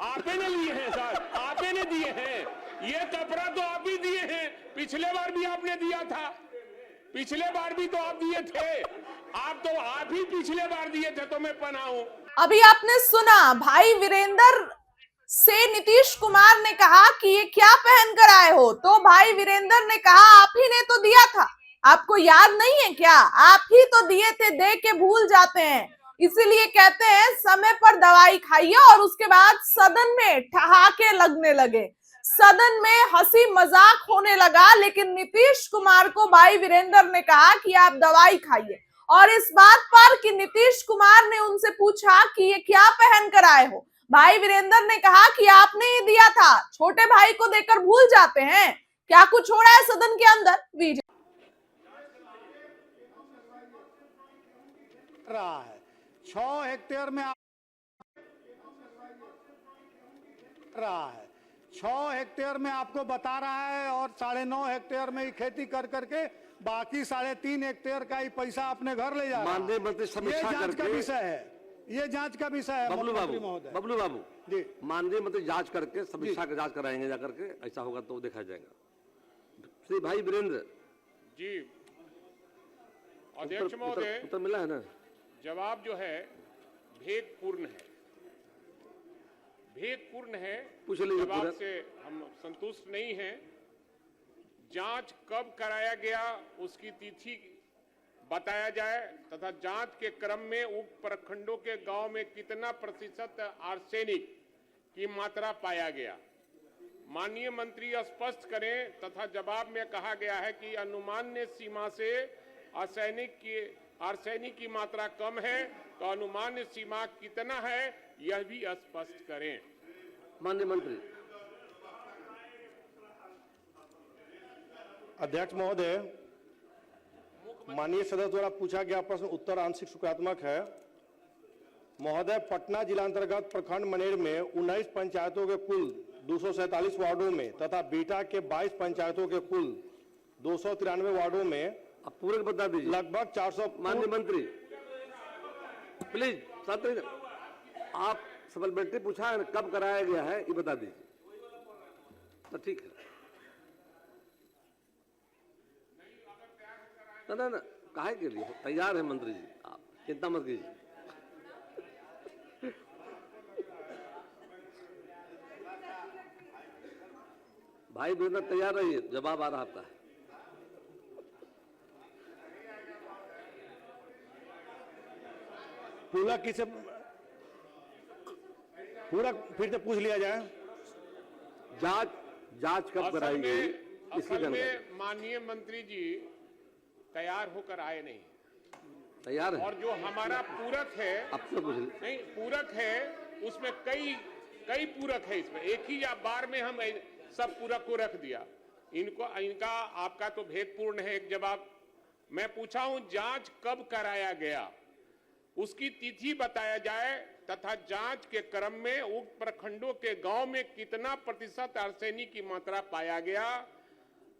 आप ही ने लिए हैं सर, आप ही ने दिए हैं। ये कपड़ा तो आप ही दिए हैं, पिछले बार भी आपने दिया था, पिछले बार भी तो आप दिए थे, आप ही पिछले बार दिए थे तो मैं पहनाऊं। अभी आपने सुना भाई वीरेंद्र से नीतीश कुमार ने कहा कि ये क्या पहन कर आए हो, तो भाई वीरेंद्र ने कहा आप ही ने तो दिया था, आपको याद नहीं है क्या, आप ही तो दिए थे, दे के भूल जाते हैं। इसीलिए कहते हैं समय पर दवाई खाइए। और उसके बाद सदन में ठहाके लगने लगे, सदन में हंसी मजाक होने लगा, लेकिन नीतीश कुमार को भाई वीरेंद्र ने कहा कि आप दवाई खाइए। और इस बात पर कि नीतीश कुमार ने उनसे पूछा कि ये क्या पहन कर आए हो, भाई वीरेंद्र ने कहा कि आपने ही दिया था, छोटे भाई को देकर भूल जाते हैं। क्या कुछ हो रहा है सदन के अंदर, वीडियो रहा है। 6 हेक्टेयर में रहा है, 6 हेक्टेयर में आपको बता रहा है, और 9.5 हेक्टेयर में ही खेती कर करके बाकी 3.5 हेक्टेयर का ही पैसा अपने घर ले जा रहा है। माननीय मंत्री समीक्षा ये जांच का करके विषय है, ये जांच का विषय है। बबलू मुख्यमंत्री महोदय, बबलू बाबू जी, माननीय मंत्री जांच करके समीक्षा का जांच कराएंगे, जाकर के ऐसा होगा तो देखा जाएगा। श्री भाई वीरेंद्र जी अध्यक्ष महोदय, उत्तर मिला है ना? जवाब जो है भेदपूर्ण है, भेदपूर्ण है। पूछ लीजिए जवाब पूरा। से हम संतुष्ट नहीं हैं। जांच कब कराया गया उसकी तिथि बताया जाए, तथा जांच के क्रम में उक्त प्रखंडों के गांव में कितना प्रतिशत आर्सेनिक की मात्रा पाया गया, माननीय मंत्री स्पष्ट करें। तथा जवाब में कहा गया है कि अनुमान्य सीमा से आर्सेनिक की मात्रा कम है, तो अनुमान्य सीमा कितना है यह भी स्पष्ट करें। माननीय मंत्री। अध्यक्ष महोदय, माननीय सदस्य द्वारा पूछा गया प्रश्न उत्तर आंशिक सुकारात्मक है। महोदय, पटना जिला अंतर्गत प्रखंड मनेर में 19 पंचायतों के कुल 247 वार्डों में तथा बीटा के 22 पंचायतों के कुल 293 वार्डों में अब पूरे बता दीजिए। लगभग 400। माननीय मंत्री प्लीज साथ रहिए। आप सप्लीमेंट्री पूछा है, कब कराया गया है ये बता दीजिए तो ठीक है। ना काहे के लिए तैयार है मंत्री जी, आप चिंता मत कीजिए। भाई वीरेंद्र तैयार रहिए, जवाब आ रहा आपका। पूरा किसे पूरा फिर से पूछ लिया जाए। जांच कब कराई गई इसकी असल जानकारी। में माननीय मंत्री जी तैयार होकर आए नहीं, तैयार है और जो हमारा पूरक है, अब तो पूछ नहीं पूरक है, उसमें कई पूरक है। इसमें एक ही बार में हम सब पूरक को रख दिया। इनका आपका तो भेदपूर्ण है। एक जवाब मैं पूछा हूं, जांच कब कराया गया उसकी तिथि बताया जाए, तथा जांच के क्रम में उक्त प्रखंडों के गांव में कितना प्रतिशत आर्सेनिक की मात्रा पाया गया,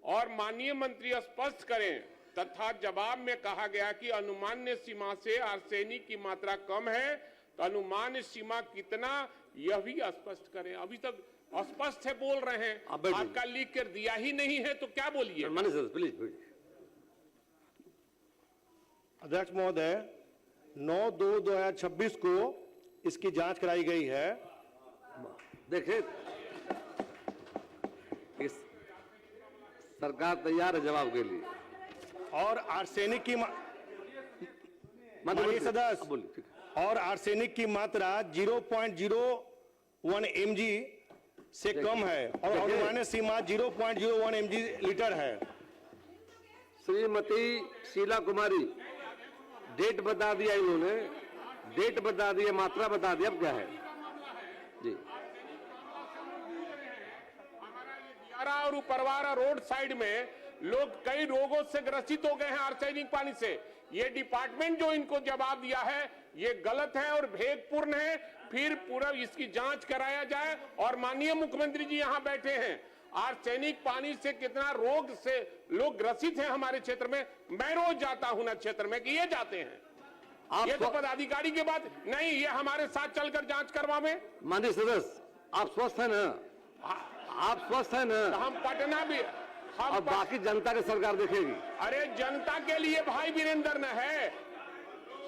और माननीय मंत्री स्पष्ट करें। तथा जवाब में कहा गया कि अनुमान्य सीमा से आर्सेनिक की मात्रा कम है, तो अनुमान्य सीमा कितना यह भी स्पष्ट करें। अभी तक अस्पष्ट है बोल रहे हैं, आपका लिख कर दिया ही नहीं है तो क्या बोलिए। प्लीज। अध्यक्ष महोदय, 9/2/2026 को इसकी जांच कराई गई है। देखिए इस सरकार तैयार है जवाब के लिए। और आर्सेनिक की माननीय सदस्य बोलिए। और आर्सेनिक की मात्रा 0.01 mg से कम है, और अनुमान्य सीमा 0.01 mg लीटर है। श्रीमती शीला कुमारी, डेट बता दिया इन्होंने, डेट बता दिया, मात्रा बता दिया, अब क्या है जी। और उपरवारा रोड साइड में लोग कई रोगों से ग्रसित हो गए हैं आर्सेनिक पानी से। ये डिपार्टमेंट जो इनको जवाब दिया है ये गलत है और भेदपूर्ण है। फिर पूरा इसकी जांच कराया जाए। और माननीय मुख्यमंत्री जी यहाँ बैठे हैं, आर्सेनिक पानी से कितना रोग से लोग ग्रसित हैं हमारे क्षेत्र में। मैं रोज जाता हूं ना क्षेत्र में कि ये जाते हैं। ये तो पदाधिकारी की बात नहीं, ये हमारे साथ चलकर जांच करवावे। माननीय सदस्य, आप स्वस्थ हैं ना? आप स्वस्थ हैं ना? हम पटना भी और बाकी जनता की सरकार देखेगी। अरे जनता के लिए भाई वीरेंद्र न है,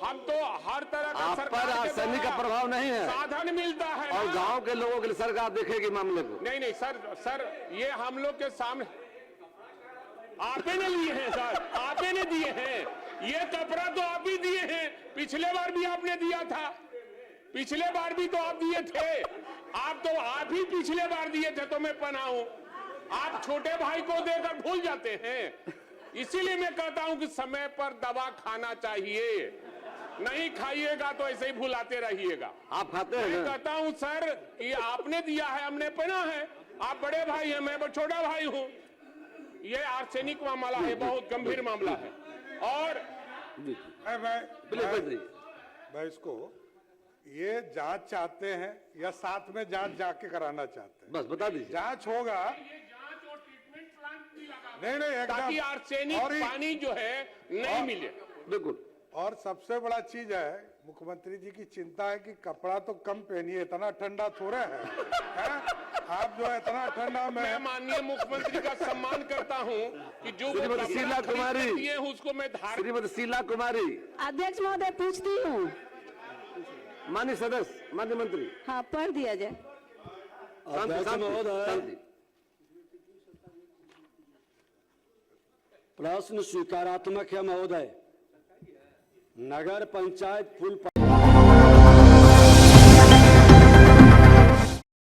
हम तो हर तरह का आप पर आसानी का प्रभाव नहीं है, साधन मिलता है और ना। गांव के लोगों के लिए सरकार देखेगी मामले को। नहीं नहीं सर ये हम लोग के सामने आपे ने लिए हैं सर, आपे ने दिए हैं। ये कपड़ा तो आप ही दिए हैं, पिछले बार भी आपने दिया था, पिछले बार भी तो आप दिए थे। आप ही पिछले बार दिए थे तो मैं पहनाऊं। आप छोटे भाई को देकर भूल जाते हैं। इसीलिए मैं कहता हूं कि समय पर दवा खाना चाहिए, नहीं खाइएगा तो ऐसे ही भुलाते रहिएगा। आप खाते हैं मैं ना? कहता हूं सर, ये आपने दिया है, हमने पहना है। आप बड़े भाई हैं, मैं छोटा भाई हूं। ये आर्सेनिक मामला है, बहुत गंभीर मामला है। और मैं इसको ये जांच चाहते हैं या साथ में जांच जाके कराना चाहते हैं? बस बता दीजिए। जांच होगा, जांच और ट्रीटमेंट प्लांट भी लगा नहीं नहीं एकदम, ताकि आर्सेनिक और पानी जो है नहीं मिले। बिल्कुल। और सबसे बड़ा चीज है, मुख्यमंत्री जी की चिंता है कि कपड़ा तो कम पहनिए, इतना ठंडा थोड़ा है? आप जो है इतना ठंडा में। मैं माननीय मुख्यमंत्री का सम्मान करता हूं कि जो वो श्रीमती शीला कपड़ा कुमारी। खरीद के दिए हैं, उसको मैं धारण। श्रीमती शीला कुमारी। अध्यक्ष महोदय पूछती हूँ। माननीय सदस्य, माननीय मंत्री, हाँ, पढ़ दिया जाए। शांति, महोदय। शांति। प्रश्न स्वीकारात्मक है महोदय। नगर पंचायत फुल